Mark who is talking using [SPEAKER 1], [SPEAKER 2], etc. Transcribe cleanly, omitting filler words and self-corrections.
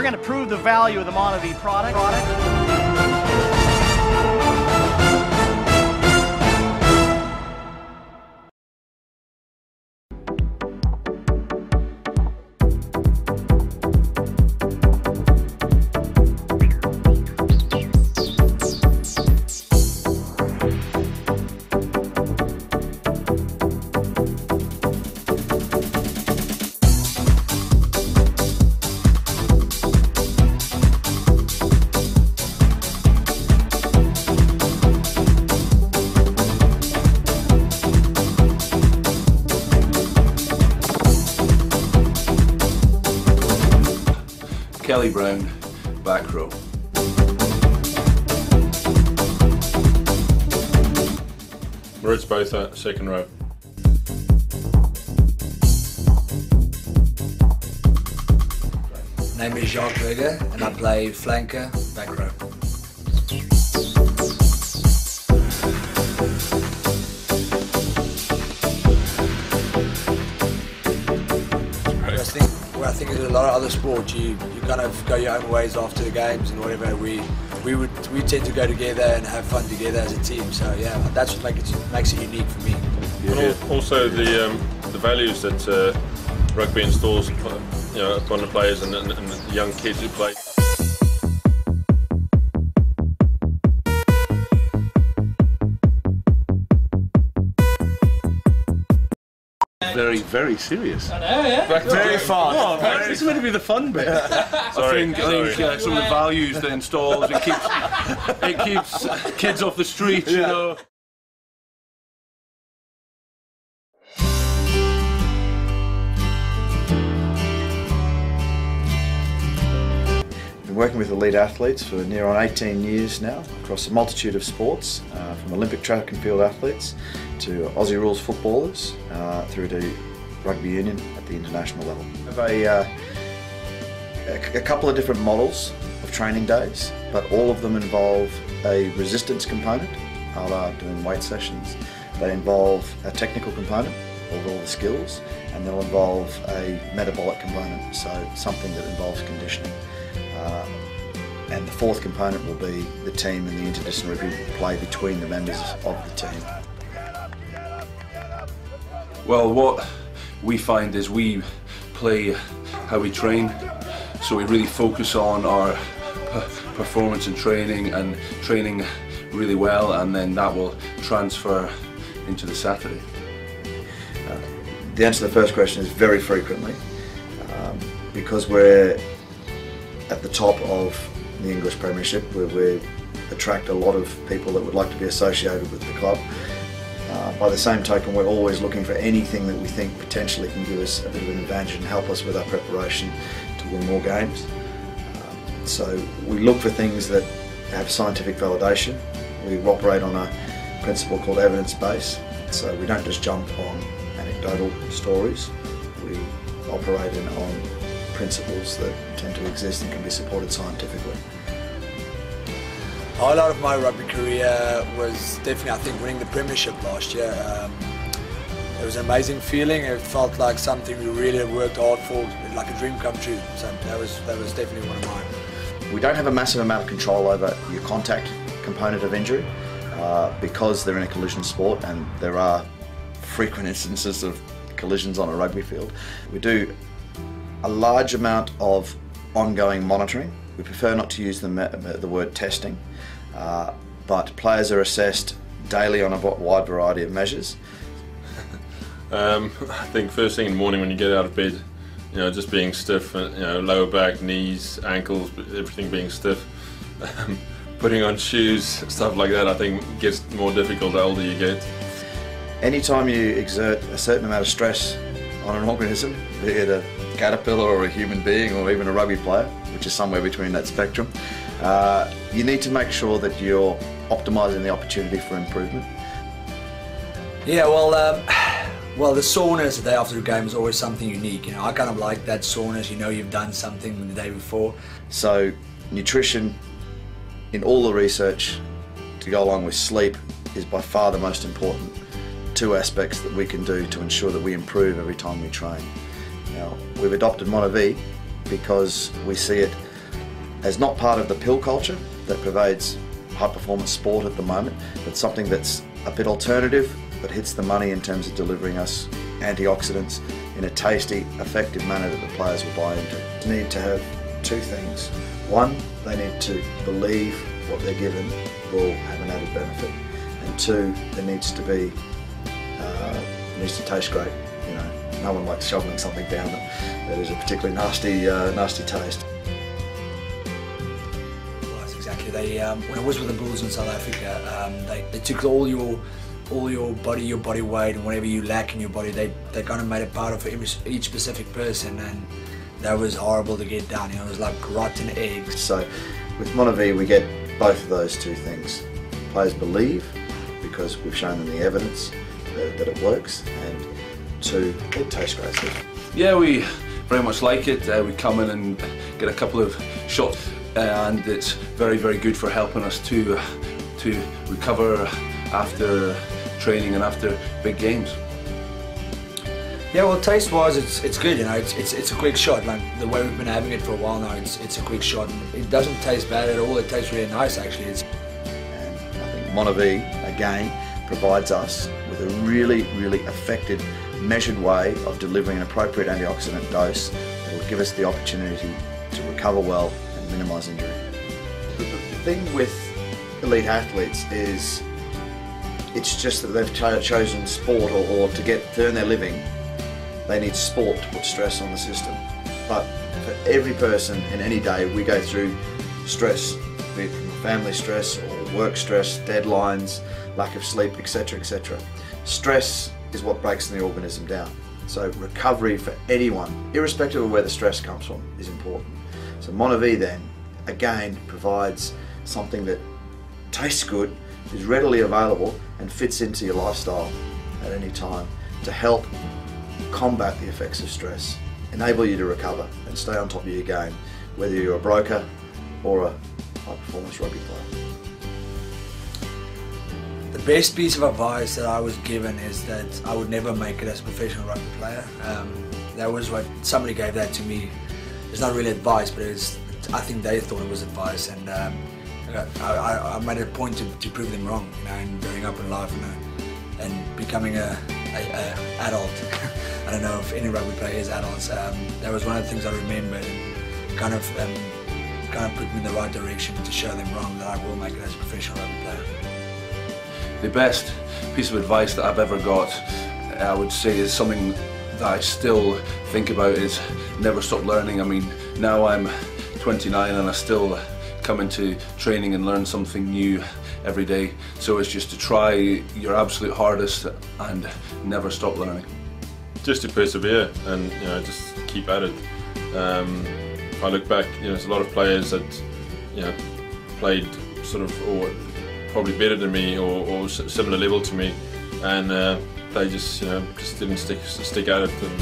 [SPEAKER 1] going to prove the value of the MonaVie product.
[SPEAKER 2] Kelly Brown, back row.
[SPEAKER 3] Moritz Botha, second row.
[SPEAKER 4] Name is Jacques Weger and I play flanker, back row. I think in a lot of other sports, you kind of go your own ways after the games and whatever. We tend to go together and have fun together as a team. So yeah, that's what makes it unique for me.
[SPEAKER 3] And also the values that rugby installs, upon the players and the young kids who play.
[SPEAKER 2] Very, very serious.
[SPEAKER 5] I know, yeah.
[SPEAKER 2] Very fun.
[SPEAKER 5] Oh,
[SPEAKER 2] This is meant to be the fun bit. I think some of the values that installs, it keeps kids off the street, you know.
[SPEAKER 6] Been working with elite athletes for near on 18 years now across a multitude of sports, from Olympic track and field athletes to Aussie rules footballers through to rugby union at the international level. We have a couple of different models of training days, but all of them involve a resistance component, a la doing weight sessions. They involve a technical component of all the skills, and they'll involve a metabolic component, so something that involves conditioning. And the fourth component will be the team and the interdisciplinary play between the members of the team.
[SPEAKER 2] Well, what we find is we play how we train, so we really focus on our performance and training really well, and then that will transfer into the Saturday.
[SPEAKER 6] The answer to the first question is very frequently, because we're at the top of the English Premiership, where we attract a lot of people that would like to be associated with the club. By the same token, we're always looking for anything that we think potentially can give us a bit of an advantage and help us with our preparation to win more games. So we look for things that have scientific validation. We operate on a principle called evidence-based, so we don't just jump on anecdotal stories. We operate on principles that tend to exist and can be supported scientifically.
[SPEAKER 4] A highlight of my rugby career was definitely, I think, winning the Premiership last year. It was an amazing feeling. It felt like something we really had worked hard for, like a dream come true. So that was definitely one of mine.
[SPEAKER 6] We don't have a massive amount of control over your contact component of injury because they're in a collision sport, and there are frequent instances of collisions on a rugby field. We do a large amount of ongoing monitoring. We prefer not to use the word testing, but players are assessed daily on a wide variety of measures.
[SPEAKER 3] I think first thing in the morning when you get out of bed, just being stiff, lower back, knees, ankles, everything being stiff. Putting on shoes, stuff like that, I think gets more difficult the older you get.
[SPEAKER 6] Anytime you exert a certain amount of stress on an organism, be it a caterpillar or a human being or even a rugby player, which is somewhere between that spectrum, you need to make sure that you're optimising the opportunity for improvement.
[SPEAKER 4] Yeah, well, the soreness the day after a game is always something unique. I kind of like that soreness. You've done something the day before.
[SPEAKER 6] So nutrition, in all the research to go along with sleep, is by far the most important two aspects that we can do to ensure that we improve every time we train. Now, we've adopted MonaVie because we see it as not part of the pill culture that pervades high performance sport at the moment, but something that's a bit alternative, but hits the money in terms of delivering us antioxidants in a tasty, effective manner that the players will buy into. They need to have two things. One, they need to believe what they're given will have an added benefit, and two, there needs to be, it needs to taste great. You know, no one likes shoveling something down that is a particularly nasty taste.
[SPEAKER 4] Well, that's exactly. When I was with the Bulls in South Africa, they took all your body weight, and whatever you lack in your body, they kind of made it part of each specific person, and that was horrible to get done. You know, it was like rotten eggs.
[SPEAKER 6] So with MonaVie we get both of those two things. Players believe because we've shown them the evidence that it works, and two, it tastes great.
[SPEAKER 2] Yeah, we very much like it. We come in and get a couple of shots, and it's very, very good for helping us to recover after training and after big games.
[SPEAKER 4] Yeah, well, taste-wise, it's good. You know, it's a quick shot. Like the way we've been having it for a while now, it's a quick shot. And it doesn't taste bad at all. It tastes really nice, actually.
[SPEAKER 6] And I think MonaVie again provides us with a really, really effective, measured way of delivering an appropriate antioxidant dose that will give us the opportunity to recover well and minimise injury. The thing with elite athletes is it's just that they've chosen sport or to earn their living. They need sport to put stress on the system. But for every person in any day, we go through stress, be it family stress or work stress, deadlines, lack of sleep, etc., etc. Stress is what breaks the organism down. So recovery for anyone, irrespective of where the stress comes from, is important. So MonaVie then, again, provides something that tastes good, is readily available and fits into your lifestyle at any time to help combat the effects of stress, enable you to recover and stay on top of your game, whether you're a broker or a high performance rugby player.
[SPEAKER 4] The best piece of advice that I was given is that I would never make it as a professional rugby player. That was what somebody gave that to me. It's not really advice, but I think they thought it was advice, and I made a point to prove them wrong, you know, and growing up in life, you know, and becoming a adult. I don't know if any rugby player is adults. That was one of the things I remembered, and kind of put me in the right direction to show them wrong, that I will make it as a professional rugby player.
[SPEAKER 2] The best piece of advice that I've ever got, I would say, is something that I still think about, is never stop learning. I mean, now I'm 29 and I still come into training and learn something new every day. So it's just to try your absolute hardest and never stop learning.
[SPEAKER 3] Just to persevere and, you know, just keep at it. If I look back, you know, there's a lot of players that, you know, played sort of, or probably better than me or similar level to me, and they just, you know, just didn't stick at it. And